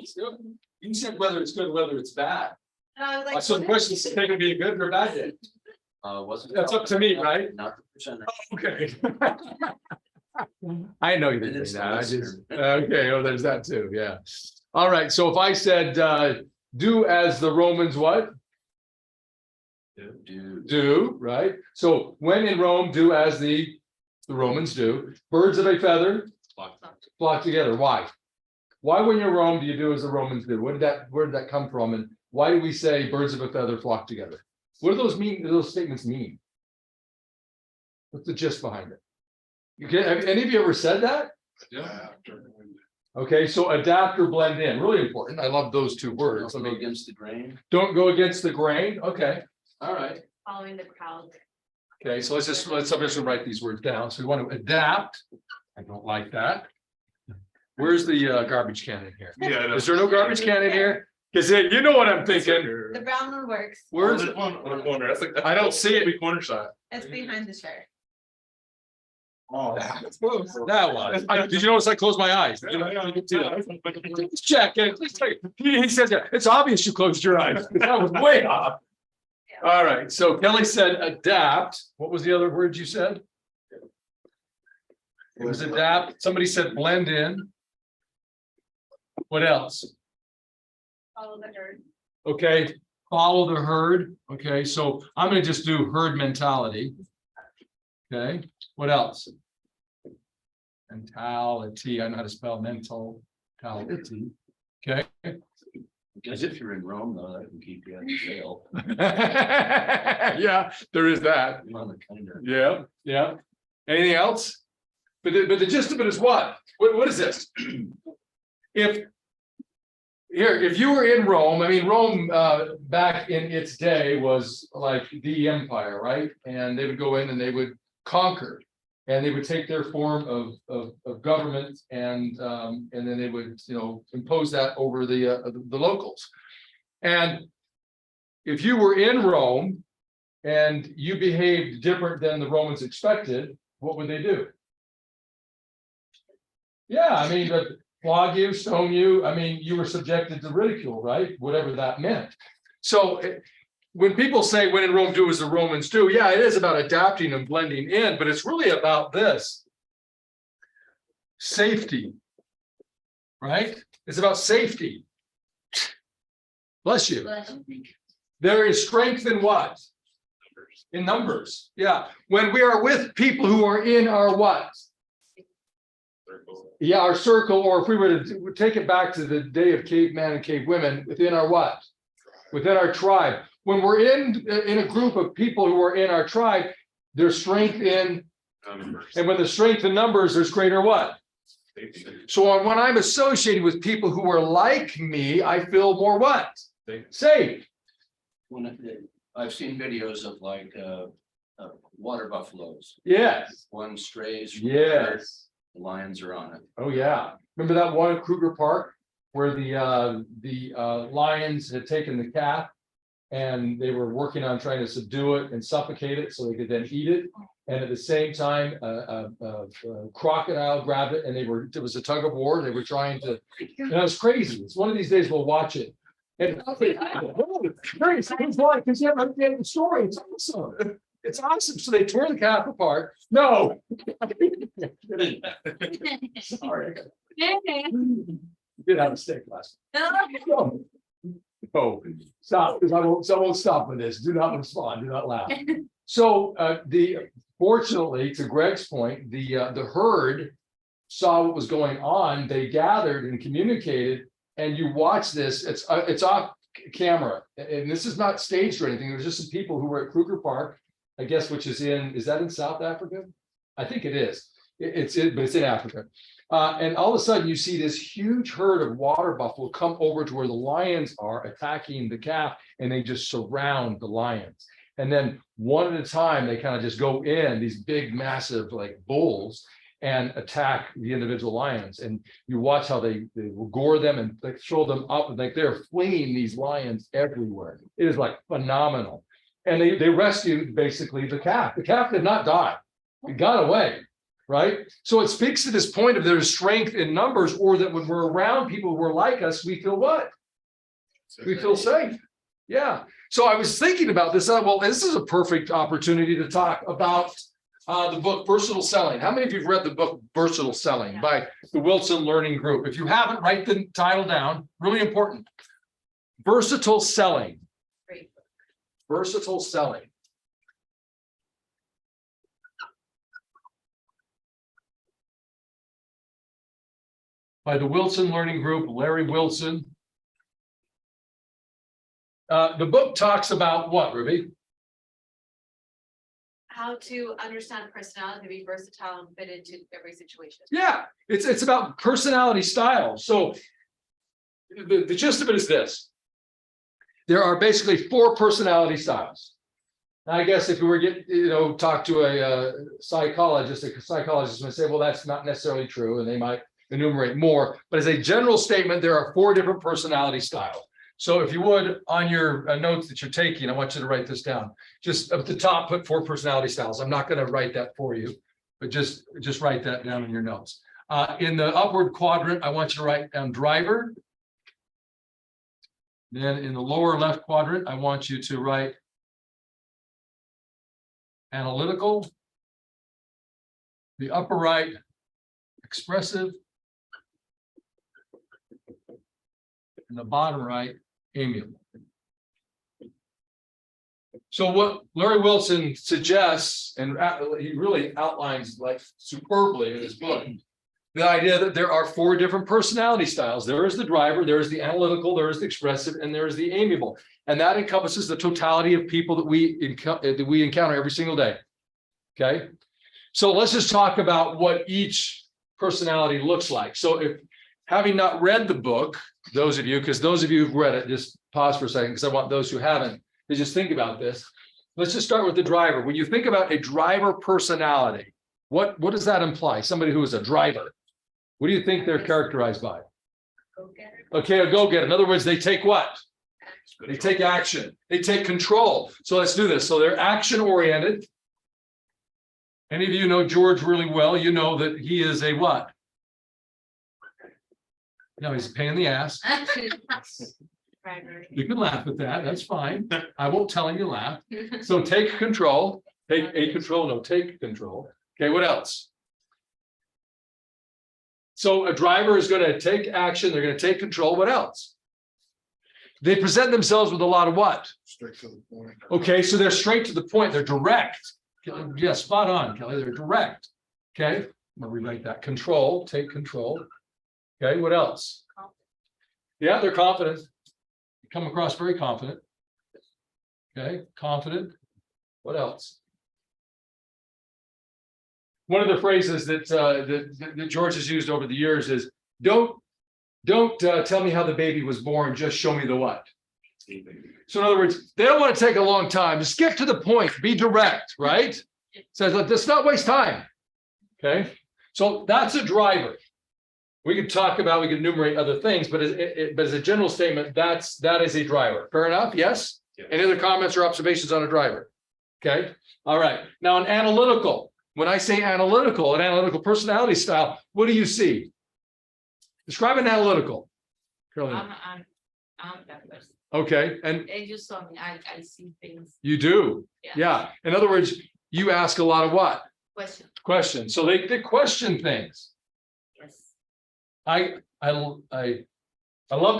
it's good. You said whether it's good, whether it's bad. And I was like, So the question is, they gonna be a good or a bad day? Wasn't. That's up to me, right? Not the presenter. Okay. I know you didn't say that. I just, okay, oh, there's that too, yeah. All right, so if I said, do as the Romans what? Do, right? So when in Rome, do as the Romans do. Birds of a feather flock together. Why? Why when you're in Rome do you do as the Romans do? Where did that come from? And why do we say birds of a feather flock together? What do those mean? Do those statements mean? What's the gist behind it? Have any of you ever said that? Yeah. Okay, so adapt or blend in, really important. I love those two words. Don't go against the grain. Don't go against the grain. Okay, all right. following the crowd. Okay, so let's just write these words down. So we want to adapt. I don't like that. Where's the garbage can in here? Yeah. Is there no garbage can in here? Because you know what I'm thinking. The brown one works. Where's it? it? On the corner. That's like. I don't see it. Corner side. It's behind the shirt. Oh. That was. Did you notice I closed my eyes? Let's check it. Let's check it. He says, yeah, it's obvious you closed your eyes. That was way off. All right, so Kelly said adapt. What was the other word you said? It was adapt. Somebody said blend in. What else? Follow the herd. Okay, follow the herd. Okay, so I'm gonna just do herd mentality. Okay, what else? Mentality. I know how to spell mental. Mentality. Okay. Because if you're in Rome, though, that can keep you out of jail. Yeah, there is that. Yeah, yeah. Anything else? But the gist of it is what? What is this? If you were in Rome, I mean, Rome back in its day was like the empire, right? And they would go in and they would conquer, and they would take their form of government, and then they would, impose that over the locals. And if you were in Rome and you behaved different than the Romans expected, what would they do? Yeah, I mean, flog you, stone you. I mean, you were subjected to ridicule, right? Whatever that meant. So when people say when in Rome, do as the Romans do, yeah, it is about adapting and blending in, but it's really about this. Safety, right? It's about safety. Bless you. There is strength in what? In numbers. Yeah. When we are with people who are in our what? Yeah, our circle, or if we were to take it back to the day of caveman and cavewomen, within our what? Within our tribe. When we're in a group of people who are in our tribe, there's strength in numbers. And when there's strength in numbers, there's greater what? So when I'm associated with people who are like me, I feel more what? Safe. I've seen videos of like water buffaloes. Yes. One strays. Yes. The lions are on it. Oh, yeah. Remember that one at Kruger Park where the lions had taken the calf and they were working on trying to subdue it and suffocate it so they could then eat it. And at the same time, a crocodile grabbed it and it was a tug of war. They were trying to, and it was crazy. It's one of these days we'll watch it. And because you haven't the story. It's awesome. It's awesome. So they tore the calf apart. No. Sorry. Did have a steak last night. No, stop, because I won't stop with this. Do not respond. Do not laugh. So fortunately, to Greg's point, the herd saw what was going on. They gathered and communicated, and you watch this. It's off camera, and this is not staged or anything. There's just some people who were at Kruger Park, I guess, which is that in South Africa? I think it is. But it's in Africa. And all of a sudden you see this huge herd of water buffalo come over to where the lions are attacking the calf, and they just surround the lions. And then one at a time, they kind of just go in, these big, massive like bulls, and attack the individual lions. And you watch how they will gore them and like throw them up, and like they're flinging these lions everywhere. It is like phenomenal. And they rescued basically the calf. The calf did not die. It got away. right? So it speaks to this point of there's strength in numbers, or that when we're around people who are like us, we feel what? We feel safe. Yeah. So I was thinking about this. Well, this is a perfect opportunity to talk about the book Versatile Selling. How many of you have read the book Versatile Selling by the Wilson Learning Group? If you haven't, write the title down. Really important. Versatile Selling. Great. Versatile Selling. By the Wilson Learning Group, Larry Wilson. The book talks about what, Ruby? How to understand personality, to be versatile and fit into every situation. Yeah, it's about personality style. So the gist of it is this. There are basically 4 personality styles. I guess if we were talk to a psychologist might say, well, that's not necessarily true, and they might enumerate more. But as a general statement, there are 4 different personality styles. So if you would, on your notes that you're taking, I want you to write this down. Just at the top, put 4 personality styles. I'm not going to write that for you, but just write that down in your notes. In the upward quadrant, I want you to write down driver. Then in the lower left quadrant, I want you to write analytical. The upper right, expressive. And the bottom right, amiable. So what Larry Wilson suggests, and he really outlines like superbly in his book, the idea that there are 4 different personality styles. There is the driver, there is the analytical, there is the expressive, and there is the amiable. And that encompasses the totality of people that we encounter every single day. Okay. So let's just talk about what each personality looks like. So if having not read the book, those of you who've read it, just pause for a second, because I want those who haven't to just think about this. Let's just start with the driver. When you think about a driver personality, what does that imply? Somebody who is a driver. What do you think they're characterized by? Go-getter. Okay, a go-getter. In other words, they take what? They take action. They take control. So let's do this. So they're action-oriented. Any of you know George really well, you know that he is a what? No, he's a pain in the ass. Driver. You can laugh at that. That's fine. I won't tell him you laugh. So take control. Take control. No, take control. Okay, what else? So a driver is going to take action. They're going to take control. What else? They present themselves with a lot of what? Straight to the point. Okay, so they're straight to the point. They're direct. Yeah, spot on, Kelly. They're direct. Okay, I'm going to rewrite that. Control, take control. Okay, what else? Yeah, they're confident. They come across very confident. Okay, confident. What else? One of the phrases that George has used over the years is, don't tell me how the baby was born, just show me the what. So in other words, they don't want to take a long time. Just get to the point, be direct, right? So let's not waste time. Okay, so that's a driver. We could enumerate other things, but as a general statement, that is a driver. Fair enough? Yes? Yes. Any other comments or observations on a driver? Okay. All right. Now an analytical. When I say analytical, an analytical personality style, what do you see? Describe an analytical. Carolina. I'm that person. Okay. And And you saw me, I see things. you do. Yeah. In other words, you ask a lot of what? Questions. So they question things. Yes. I love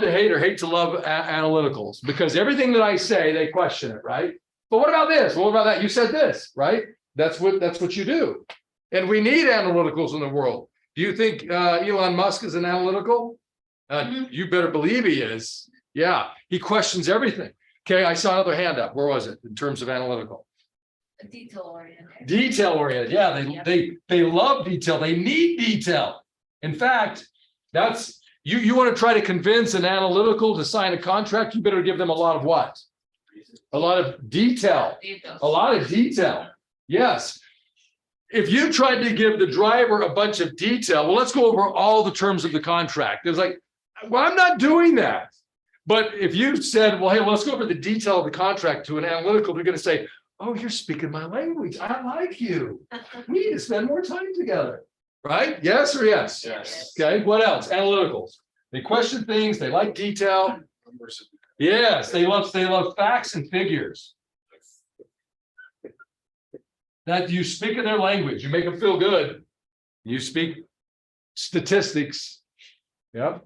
to hate or hate to love analyticals, because everything that I say, they question it, right? But what about this? What about that? You said this, right? That's what you do. And we need analyticals in the world. Do you think Elon Musk is an analytical? You better believe he is. Yeah, he questions everything. Okay, I saw another hand up. Where was it in terms of analytical? Detail oriented. Detail oriented. Yeah, they love detail. They need detail. In fact, that's you want to try to convince an analytical to sign a contract, you better give them a lot of what? A lot of detail. A lot of detail. Yes. If you tried to give the driver a bunch of detail, well, let's go over all the terms of the contract. It's like, well, I'm not doing that. But if you said, well, hey, let's go over the detail of the contract to an analytical, they're going to say, Oh, you're speaking my language. I like you. We need to spend more time together. Right? Yes or yes? Yes. Okay, what else? Analyticals. They question things, they like detail. Yes, they love facts and figures. That you speak in their language, you make them feel good. You speak statistics. Yep.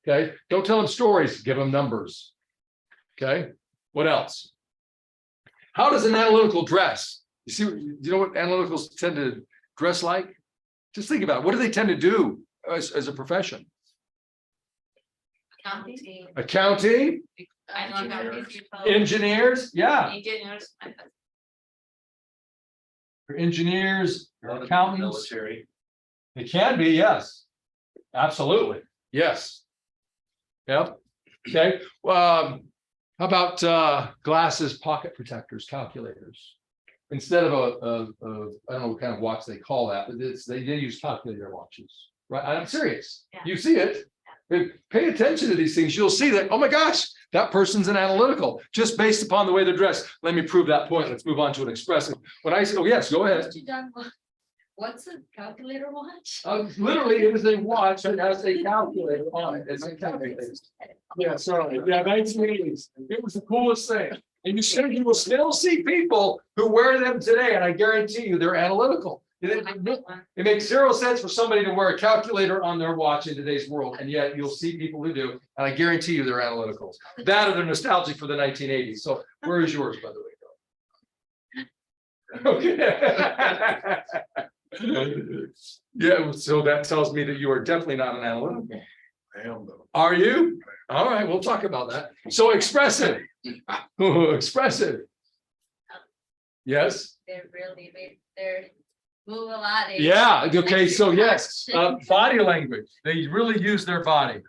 Okay, don't tell them stories, give them numbers. Okay, what else? How does an analytical dress? You see, you know what analyticals tend to dress like? Just think about it. What do they tend to do as a profession? Accounting, engineers, yeah. Engineers, accountants, Military. it can be, yes. Absolutely, yes. Yep, okay, how about glasses, pocket protectors, calculators? Instead of I don't know what kind of watch they call that, but they use calculator watches, right? I'm serious. Yeah. You see it. Pay attention to these things. You'll see that, oh my gosh, that person's an analytical, just based upon the way they're dressed. Let me prove that point. Let's move on to an expressive. When I say, oh yes, go ahead. What's a calculator watch? Literally, it is a watch that has a calculator on it. It's a calculator. Yeah, sorry. Yeah, 1980s. It was the coolest thing. And you will still see people who wear them today, and I guarantee you they're analytical. It makes zero sense for somebody to wear a calculator on their watch in today's world, and yet you'll see people who do, and I guarantee you they're analyticals. That or they're nostalgic for the 1980s. So where is yours, by the way? Okay. Yeah, so that tells me that you are definitely not an analytical. I am though. Are you? All right, we'll talk about that. So expressive. Expressive. Yes. They're move a lot. Yeah, okay, so yes, body language. They really use their body.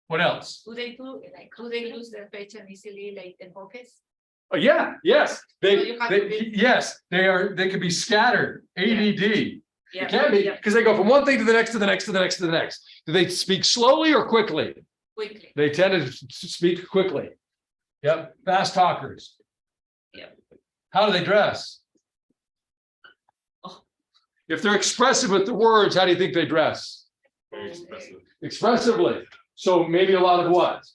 What else? Do they lose their attention easily, like in focus? Oh, yeah, yes, So you have to be- yes, they can be scattered, ADD. It Yeah. can be, because they go from one thing to the next, to the next, to the next, to the next. Do they speak slowly or quickly? Quickly. They tend to speak quickly. Yep, fast talkers. Yep. How do they dress? Oh. If they're expressive with the words, how do you think they dress? Very expressive. Expressively. So maybe a lot of what?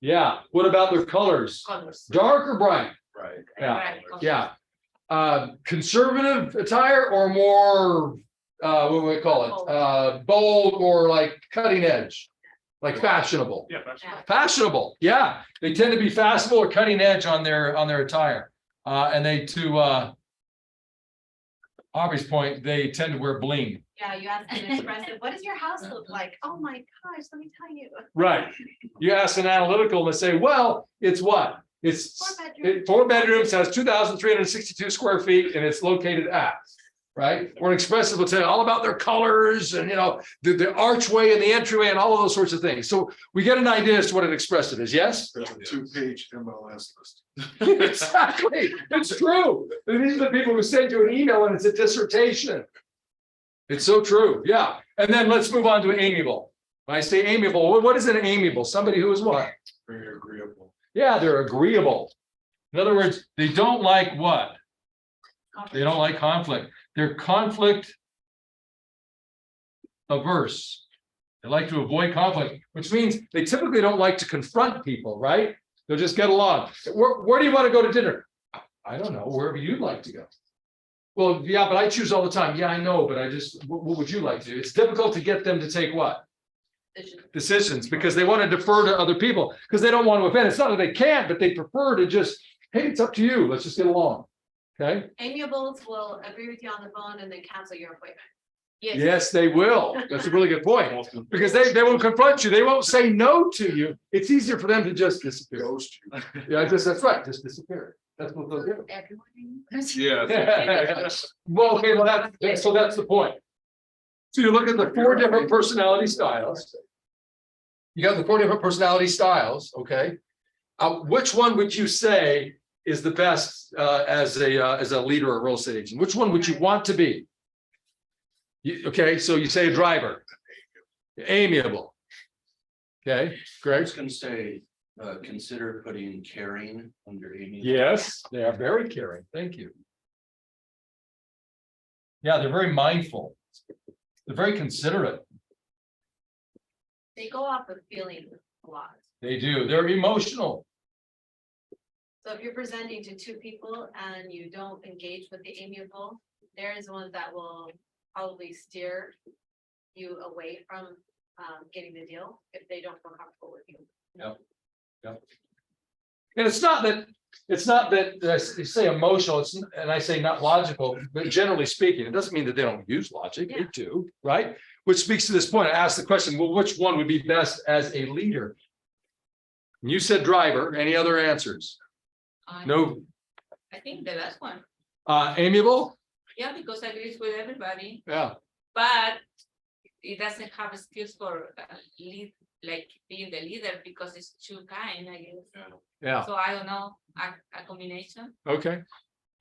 Yeah. What about their colors? Colors. Dark or bright? Right. Yeah. Right. Yeah. Conservative attire or more, what do we call it? Bold or like cutting edge, like fashionable. Yeah, that's Yeah. Fashionable. Yeah. They tend to be fashionable or cutting edge on their attire. And they, to Aubrey's point, they tend to wear bling. Yeah, you ask an expressive, what does your house look like? Oh my gosh, let me tell you. Right. You ask an analytical and they say, well, it's what? It's 4 bedrooms. 4 bedrooms, has 2,362 square feet, and it's located at, right? Or an expressive will tell you all about their colors and, you know, the archway and the entryway and all of those sorts of things. So we get an idea as to what an expressive is, yes? There's a 2-page MLS list. Exactly. It's true. These are the people who send you an email and it's a dissertation. It's so true. Yeah. And then let's move on to amiable. When I say amiable, what is an amiable? Somebody who is what? Very agreeable. Yeah, they're agreeable. In other words, they don't like what? They don't like conflict. They're conflict averse. They like to avoid conflict, which means they typically don't like to confront people, right? They'll just get along. Where do you want to go to dinner? I don't know, wherever you'd like to go. Well, yeah, but I choose all the time. Yeah, I know, but what would you like to do? It's difficult to get them to take what? Decisions, because they want to defer to other people, because they don't want to offend. It's not that they can't, but they prefer to just, hey, it's up to you. Let's just get along. Okay. Amiables will agree with you on the phone and then cancel your appointment. Yes, they will. That's a really good point. Because they won't confront you. They won't say no to you. It's easier for them to just disappear. Ghost you. Yeah, that's right. Just disappear. That's what they'll do. Yeah. Well, okay, well, that's the point. So you look at the 4 different personality styles. You got the 4 different personality styles, okay? Which one would you say is the best as a leader or real estate agent? Which one would you want to be? Okay, so you say a driver. Amiable. Okay, I Greg? was gonna say Consider putting caring under Amy. Yes, they are very caring. Thank you. Yeah, they're very mindful. They're very considerate. They go off of feeling a lot. They do. They're emotional. So if you're presenting to two people and you don't engage with the amiable, there is one that will probably steer you away from getting the deal if they don't feel comfortable with you. And it's not that I say emotional, and I say not logical, but generally speaking, it doesn't mean that they don't use logic. They Yeah. do, right? Which speaks to this point. I asked the question, well, which one would be best as a leader? And you said driver. Any other answers? No. I think the last one, Amiable? yeah, because I agree with everybody, Yeah. but it doesn't have skills for lead, like being the leader because it's too kind, I guess. Yeah. So I don't know, a combination. Okay.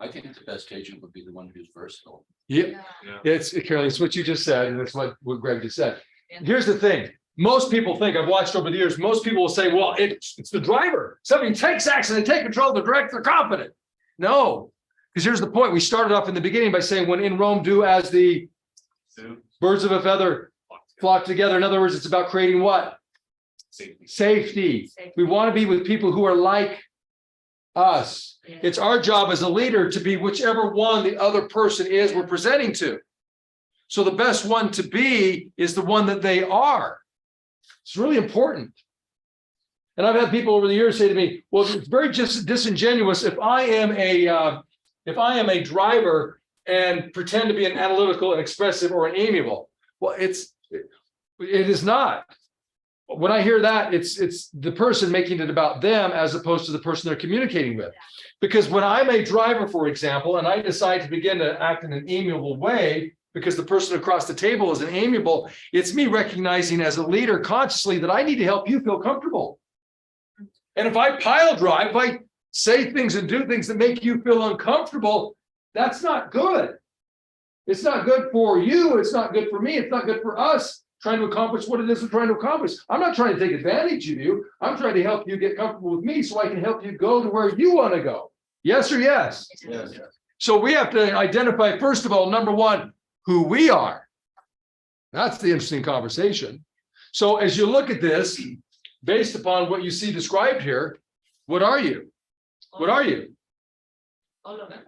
I think the best agent would be the one who's versatile. Yeah. It's Carolyn, it's what you just said, and it's what Greg just said. Yeah. Here's the thing. Most people think, I've watched over the years, most people will say, well, it's the driver. Somebody takes action, they take control, they're direct, they're confident. No, because here's the point. We started off in the beginning by saying, when in Rome, do as the birds of a feather flock together. In other words, it's about creating what? Safety. We want to be with people who are like us. Yeah. It's our job as a leader to be whichever one the other person is we're presenting to. So the best one to be is the one that they are. It's really important. And I've had people over the years say to me, well, it's very just disingenuous if I am a driver and pretend to be an analytical and expressive or an amiable. Well, it is not. When I hear that, it's the person making it about them as opposed to the person they're communicating with. Because when I'm a driver, for example, and I decide to begin to act in an amiable way, because the person across the table is an amiable, it's me recognizing as a leader consciously that I need to help you feel comfortable. And if I pile drive, if I say things and do things that make you feel uncomfortable, that's not good. It's not good for you. It's not good for me. It's not good for us trying to accomplish what it is we're trying to accomplish. I'm not trying to take advantage of you. I'm trying to help you get comfortable with me so I can help you go to where you want to go. Yes or yes? Yes. So we have to identify, first of all, number one, who we are. That's the interesting conversation. So as you look at this, based upon what you see described here, what are you? What are you? All of them.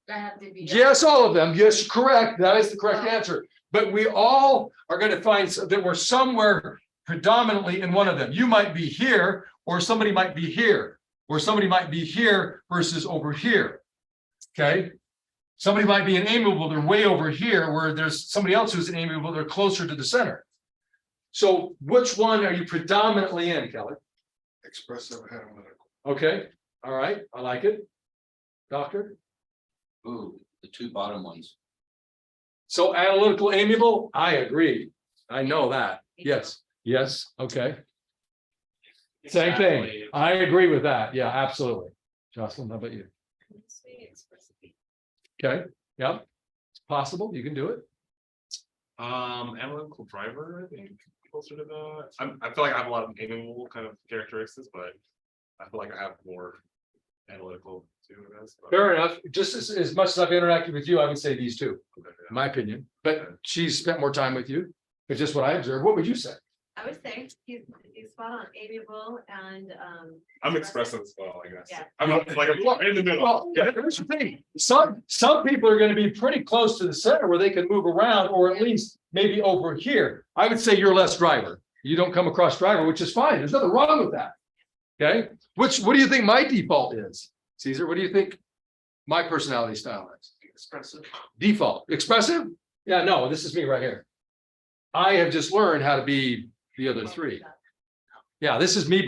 That have to be. Yes, all of them. Yes, correct. That is the correct answer. But we all are going to find that we're somewhere predominantly in one of them. You might be here, or somebody might be here, or somebody might be here versus over here. Okay. Somebody might be an amiable, they're way over here, where there's somebody else who's an amiable, they're closer to the center. So which one are you predominantly in, Kelly? Expressive analytical. Okay, all right, I like it. Doctor? Ooh, the two bottom ones. So analytical, amiable, I agree. I know that. Yes, yes, okay. Same thing. I agree with that. Yeah, absolutely. Jocelyn, how about you? Okay, yep. It's possible. You can do it. Analytical driver, I think, closer to the. I feel like I have a lot of amiable kind of characteristics, but I feel like I have more analytical too, I guess. But- Fair enough. Just as much as I've interacted with you, I would say these two, Okay, yeah. in my opinion. But she's spent more time with you. It's just what I observed. What would you say? I would say he's spot on, amiable and I'm expressive as well, I guess. Yeah. I'm not, like, I'm in the middle. Well, here's the thing. Some people are going to be pretty close to the center where they can move around, or at least maybe over here. I would say you're less driver. You don't come across driver, which is fine. There's nothing wrong with that. Okay. What do you think my default is? Caesar, what do you think my personality style is? Expressive. Default. Expressive? Yeah, no, this is me right here. I have just learned how to be the other three. Yeah, this is me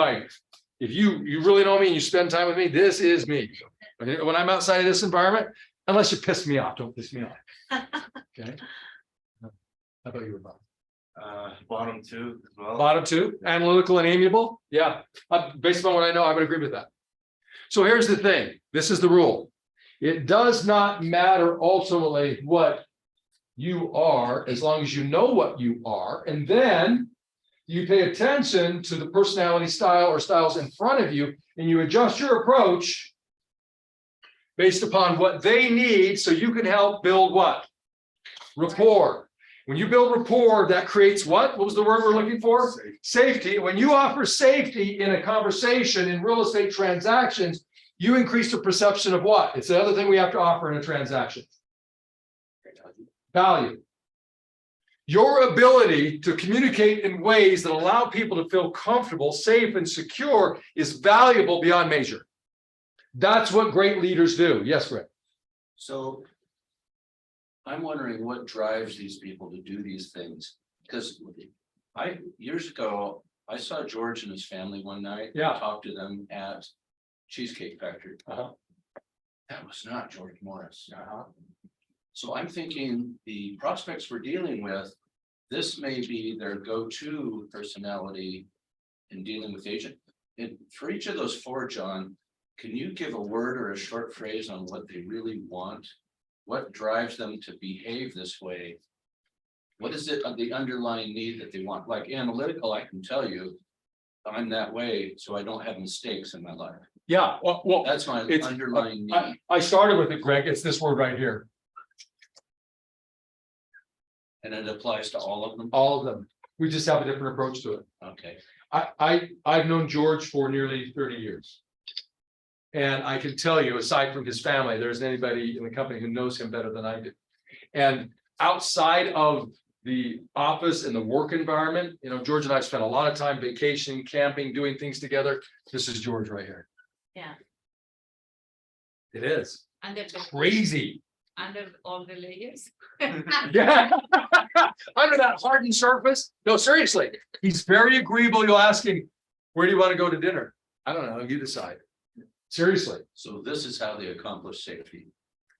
if you really know me and you spend time with me, this is me. When I'm outside of this environment, unless you piss me off, don't piss me off. Okay. How about you, Bob? Bottom two as well. Bottom two, analytical and amiable. Yeah, based on what I know, I would agree with that. So here's the thing. This is the rule. It does not matter ultimately what you are, as long as you know what you are. And then You pay attention to the personality style or styles in front of you, and you adjust your approach based upon what they need, so you can help build what? Rapport. When you build rapport, that creates what? What was the word we're looking for? Safety. When you offer safety in a conversation in real estate transactions, you increase the perception of what? It's the other thing we have to offer in a transaction. Value. Your ability to communicate in ways that allow people to feel comfortable, safe, and secure is valuable beyond measure. That's what great leaders do. Yes, Rick. So I'm wondering what drives these people to do these things, because years ago, I saw George and his family one night. Yeah. Talked to them at Cheesecake Factory. Uh-huh. That was not George Morris. So I'm thinking the prospects we're dealing with, this may be their go-to personality in dealing with agent. And for each of those four, John, can you give a word or a short phrase on what they really want? What drives them to behave this way? What is it, the underlying need that they want? Like analytical, I can tell you, I'm that way, so I don't have mistakes in my life. Yeah, well, That's my it's- underlying need. I started with it, Greg. It's this word right here. And it applies to all of them? All of them. We just have a different approach to it. Okay. I've known George for nearly 30 years. And I can tell you, aside from his family, there isn't anybody in the company who knows him better than I do. And outside of the office and the work environment, you know, George and I spent a lot of time vacationing, camping, doing things together. This is George right here. Yeah. It is Under the, crazy. under all the layers. Yeah. Under that hardened surface. No, seriously, he's very agreeable. You'll ask him, where do you want to go to dinner? I don't know. You decide. Seriously. So this is how they accomplish safety.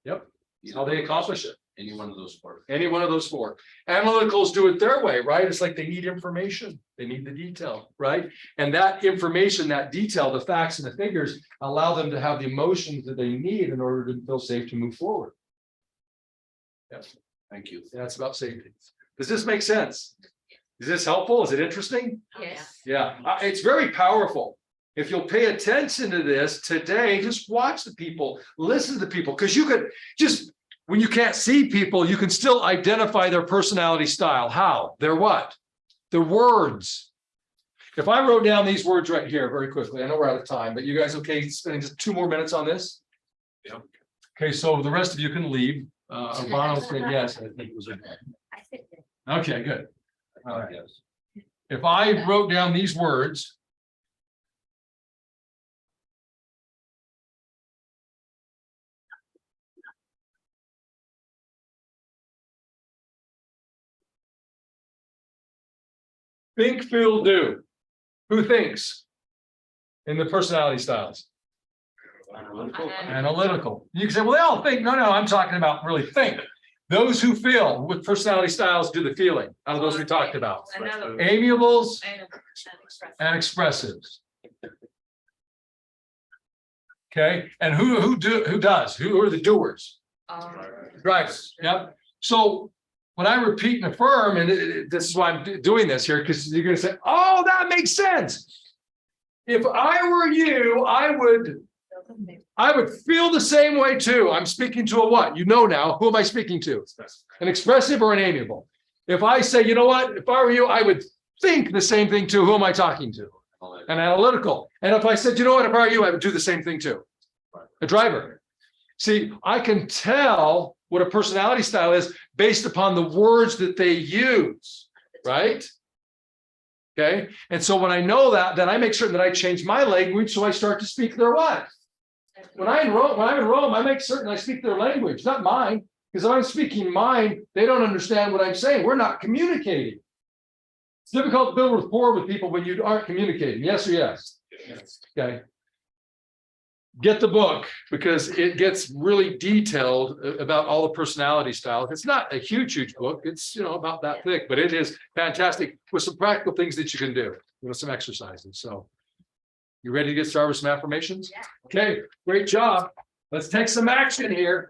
Yep. How they accomplish it. Any one of those four. Any one of those four. Analyticals do it their way, right? It's like they need information. They need the detail, right? And that information, that detail, the facts and the figures allow them to have the emotions that they need in order to feel safe to move forward. Yes, Thank you. that's about safety. Does this make sense? Is this helpful? Is it interesting? Yes. Yeah, it's very powerful. If you'll pay attention to this today, just watch the people, listen to the people, because you could just, when you can't see people, you can still identify their personality style. How? Their what? Their words. If I wrote down these words right here very quickly, I know we're out of time, but you guys okay spending just 2 more minutes on this? Yeah. Okay, so the rest of you can leave. Urbano said yes. I think it was okay. Okay, good. All right. Yes. If I wrote down these words. Think, feel, do. Who thinks? In the personality styles. Analytical. You can say, well, they all think. No, I'm talking about really think. Those who feel with personality styles do the feeling out of those we talked about. Another. Amiables And and expressives. Okay, and who does? Who are the doers? Drivers. Yep. So when I repeat and affirm, and this is why I'm doing this here, because you're going to say, oh, that makes sense. If I were you, I would feel the same way too. I'm speaking to a what? You know now. Who am I speaking to? An expressive or an amiable? If I say, you know what? If I were you, I would think the same thing too. Who am I talking to? An analytical. And if I said, you know what? If I were you, I would do the same thing too. A driver. See, I can tell what a personality style is based upon the words that they use, right? Okay. And so when I know that, then I make certain that I change my language so I start to speak their what? When I'm in Rome, I make certain I speak their language, not mine. Because if I'm speaking mine, they don't understand what I'm saying. We're not communicating. It's difficult to build rapport with people when you aren't communicating. Yes or yes? Yes. Okay. Get the book because it gets really detailed about all the personality styles. It's not a huge book. It's, you know, about that thick, but it is fantastic with some practical things that you can do, you know, some exercises. So you ready to get started with some affirmations? Yeah. Okay, great job. Let's take some action here.